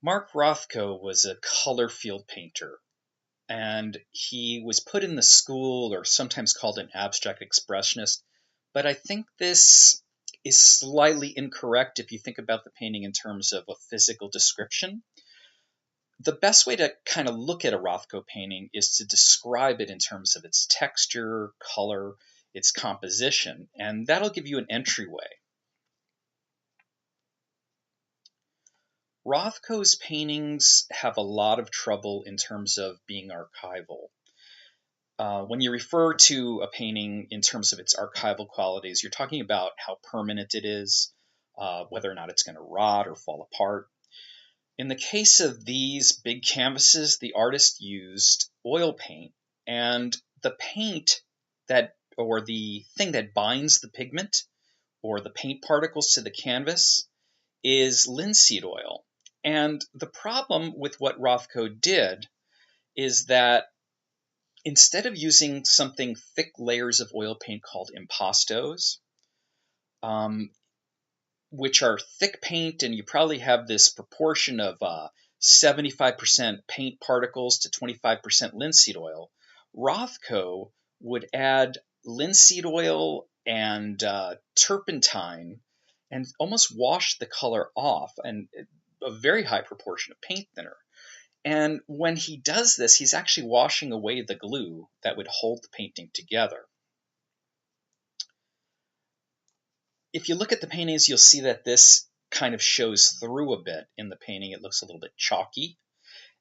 Mark Rothko was a color field painter, and he was put in the school or sometimes called an abstract expressionist. But I think this is slightly incorrect if you think about the painting in terms of a physical description. The best way to kind of look at a Rothko painting is to describe it in terms of its texture, color, its composition, and that'll give you an entryway. Rothko's paintings have a lot of trouble in terms of being archival. When you refer to a painting in terms of its archival qualities, you're talking about how permanent it is, whether or not it's going to rot or fall apart. In the case of these big canvases, the artist used oil paint, and the paint that, or the thing that binds the pigment or the paint particles to the canvas is linseed oil. And the problem with what Rothko did is that instead of using something thick layers of oil paint called impastos, um, which are thick paint, and you probably have this proportion of 75% paint particles to 25% linseed oil, Rothko would add linseed oil and turpentine and almost wash the color off, and a very high proportion of paint thinner. And when he does this, he's actually washing away the glue that would hold the painting together. If you look at the paintings, you'll see that this kind of shows through a bit in the painting. It looks a little bit chalky.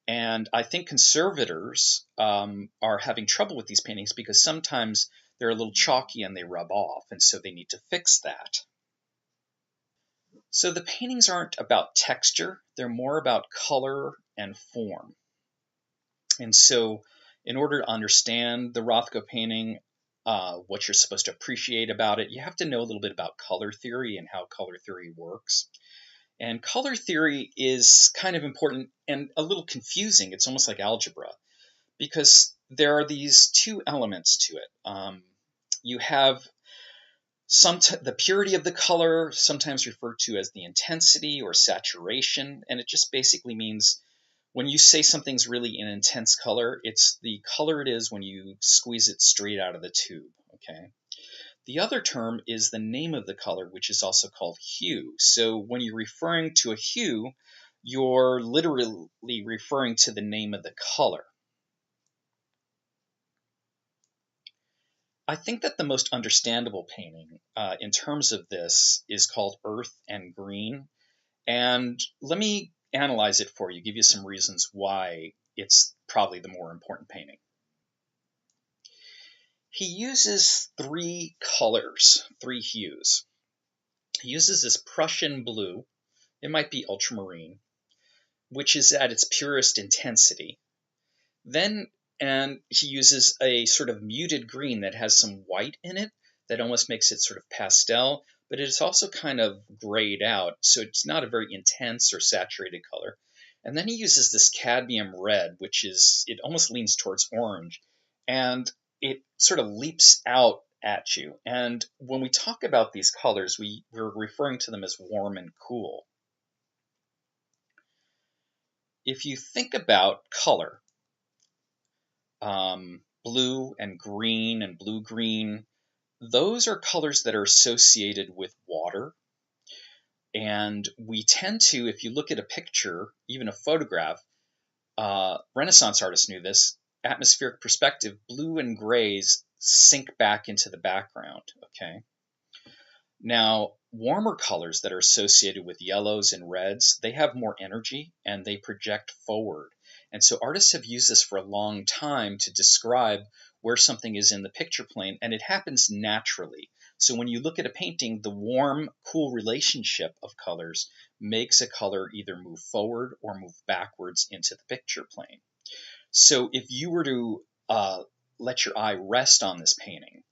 And I think conservators are having trouble with these paintings because sometimes they're a little chalky and they rub off, and so they need to fix that. So the paintings aren't about texture, they're more about color and form. And so in order to understand the Rothko painting, what you're supposed to appreciate about it, you have to know a little bit about color theory and how color theory works. And color theory is kind of important and a little confusing. It's almost like algebra because there are these two elements to it. You have the purity of the color, sometimes referred to as the intensity or saturation, and it just basically means when you say something's really an intense color, it's the color it is when you squeeze it straight out of the tube, okay? The other term is the name of the color, which is also called hue. So when you're referring to a hue, you're literally referring to the name of the color. I think that the most understandable painting in terms of this is called Earth and Green. And let me analyze it for you, give you some reasons why it's probably the more important painting. He uses three colors, three hues. He uses this Prussian blue, it might be ultramarine, which is at its purest intensity. And he uses a sort of muted green that has some white in it that almost makes it sort of pastel, but it's also kind of grayed out, so it's not a very intense or saturated color. And then he uses this cadmium red, it almost leans towards orange, and it sort of leaps out at you. And when we talk about these colors, we're referring to them as warm and cool. If you think about color, blue and green and blue-green, those are colors that are associated with water. And we tend to, if you look at a picture, even a photograph, Renaissance artists knew this, atmospheric perspective, blue and grays sink back into the background, okay? Now, warmer colors that are associated with yellows and reds, they have more energy and they project forward. And so artists have used this for a long time to describe where something is in the picture plane, and it happens naturally. So when you look at a painting, the warm, cool relationship of colors makes a color either move forward or move backwards into the picture plane. So if you were to let your eye rest on this painting,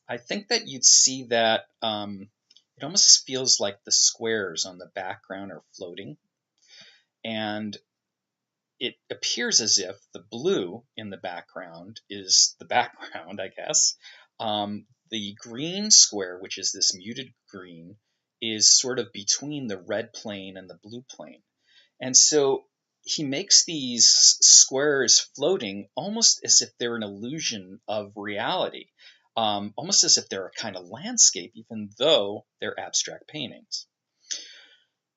I think that you'd see that it almost feels like the squares on the background are floating. And it appears as if the blue in the background is the background, I guess. The green square, which is this muted green, is sort of between the red plane and the blue plane. And so he makes these squares floating almost as if they're an illusion of reality, almost as if they're a kind of landscape, even though they're abstract paintings.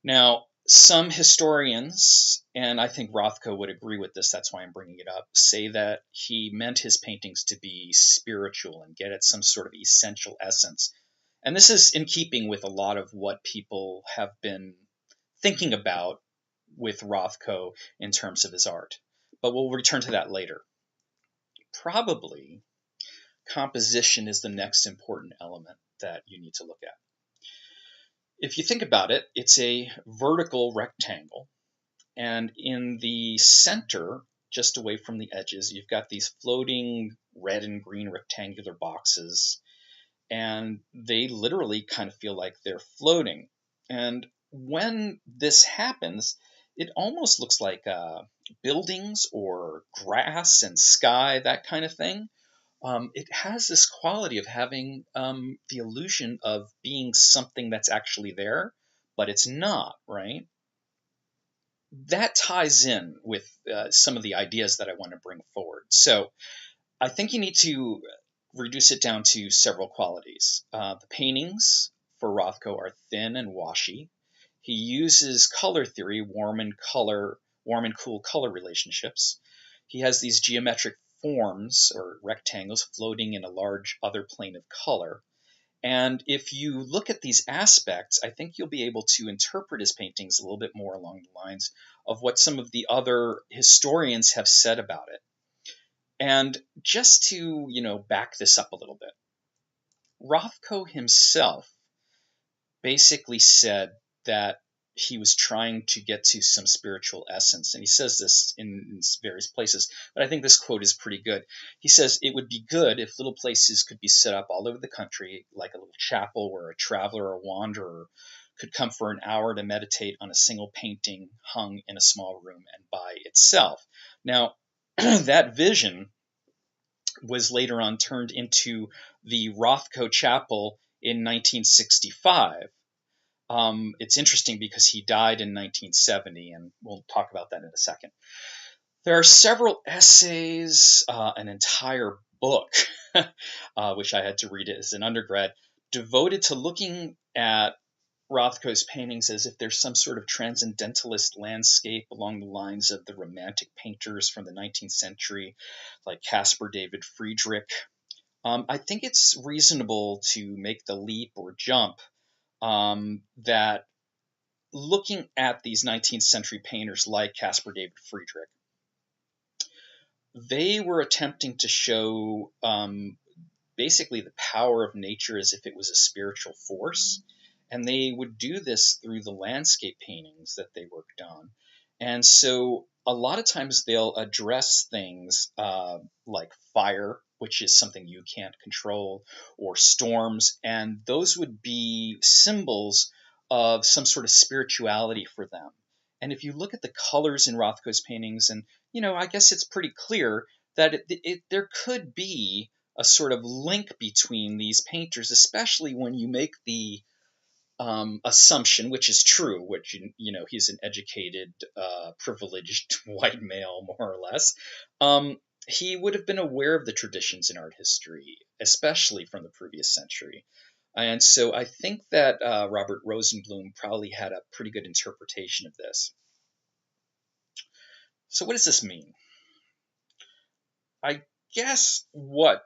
Now, some historians, and I think Rothko would agree with this, that's why I'm bringing it up, say that he meant his paintings to be spiritual and get at some sort of essential essence. And this is in keeping with a lot of what people have been thinking about with Rothko in terms of his art. But we'll return to that later. Probably composition is the next important element that you need to look at. If you think about it, it's a vertical rectangle, and in the center, just away from the edges, you've got these floating red and green rectangular boxes, and they literally kind of feel like they're floating. And when this happens, it almost looks like buildings or grass and sky, that kind of thing. It has this quality of having the illusion of being something that's actually there, but it's not, right? That ties in with some of the ideas that I want to bring forward. So I think you need to reduce it down to several qualities. The paintings for Rothko are thin and washy. He uses color theory, warm and cool color relationships. He has these geometric forms or rectangles floating in a large other plane of color. And if you look at these aspects, I think you'll be able to interpret his paintings a little bit more along the lines of what some of the other historians have said about it. And just to, back this up a little bit, Rothko himself basically said that he was trying to get to some spiritual essence. And he says this in various places, but I think this quote is pretty good. He says, "It would be good if little places could be set up all over the country, like a little chapel where a traveler or wanderer could come for an hour to meditate on a single painting hung in a small room and by itself." Now, that vision was later on turned into the Rothko Chapel in 1965. It's interesting because he died in 1970, and we'll talk about that in a second. There are several essays, an entire book, which I had to read as an undergrad, devoted to looking at Rothko's paintings as if there's some sort of transcendentalist landscape along the lines of the Romantic painters from the 19th century, like Caspar David Friedrich. I think it's reasonable to make the leap or jump that looking at these 19th century painters like Caspar David Friedrich, they were attempting to show basically the power of nature as if it was a spiritual force. And they would do this through the landscape paintings that they worked on. And so a lot of times they'll address things like fire, which is something you can't control, or storms. And those would be symbols of some sort of spirituality for them. And if you look at the colors in Rothko's paintings, and, I guess it's pretty clear that there could be a sort of link between these painters, especially when you make the assumption, which is true, which, he's an educated, privileged white male, more or less. He would have been aware of the traditions in art history, especially from the previous century. And so I think that Robert Rosenblum probably had a pretty good interpretation of this. So what does this mean? I guess what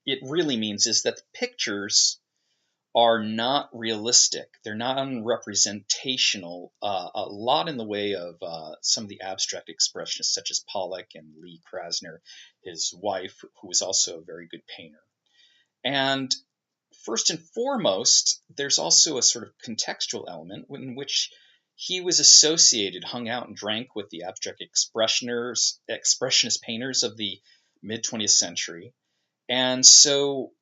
it really means is that the pictures are not realistic. They're not representational. A lot in the way of some of the abstract expressionists, such as Pollock and Lee Krasner, his wife, who was also a very good painter. And first and foremost, there's also a sort of contextual element in which he was associated, hung out, and drank with the abstract expressionist painters of the mid 20th century. And so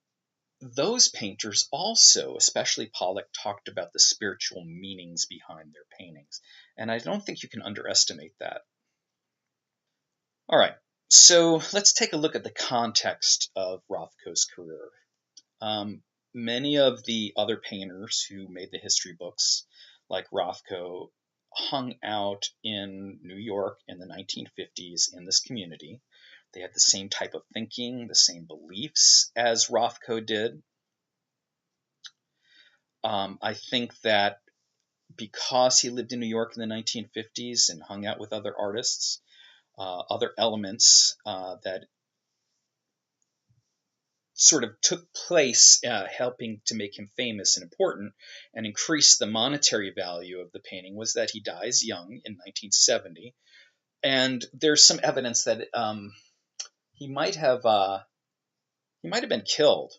those painters also, especially Pollock, talked about the spiritual meanings behind their paintings. And I don't think you can underestimate that. All right, so let's take a look at the context of Rothko's career. Many of the other painters who made the history books, like Rothko, hung out in New York in the 1950s in this community. They had the same type of thinking, the same beliefs as Rothko did. I think that because he lived in New York in the 1950s and hung out with other artists, other elements that sort of took place, helping to make him famous and important and increase the monetary value of the painting, was that he dies young in 1970. And there's some evidence that he might have been killed.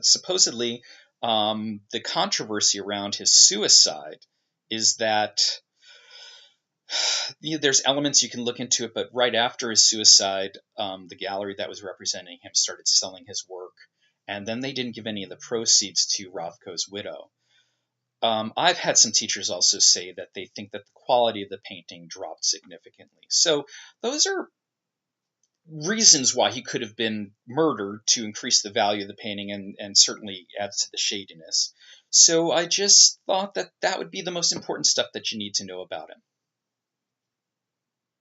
Supposedly, the controversy around his suicide is that there's elements you can look into it, but right after his suicide, the gallery that was representing him started selling his work, and then they didn't give any of the proceeds to Rothko's widow. I've had some teachers also say that they think that the quality of the painting dropped significantly. So those are reasons why he could have been murdered to increase the value of the painting, and certainly adds to the shadiness. So I just thought that that would be the most important stuff that you need to know about him.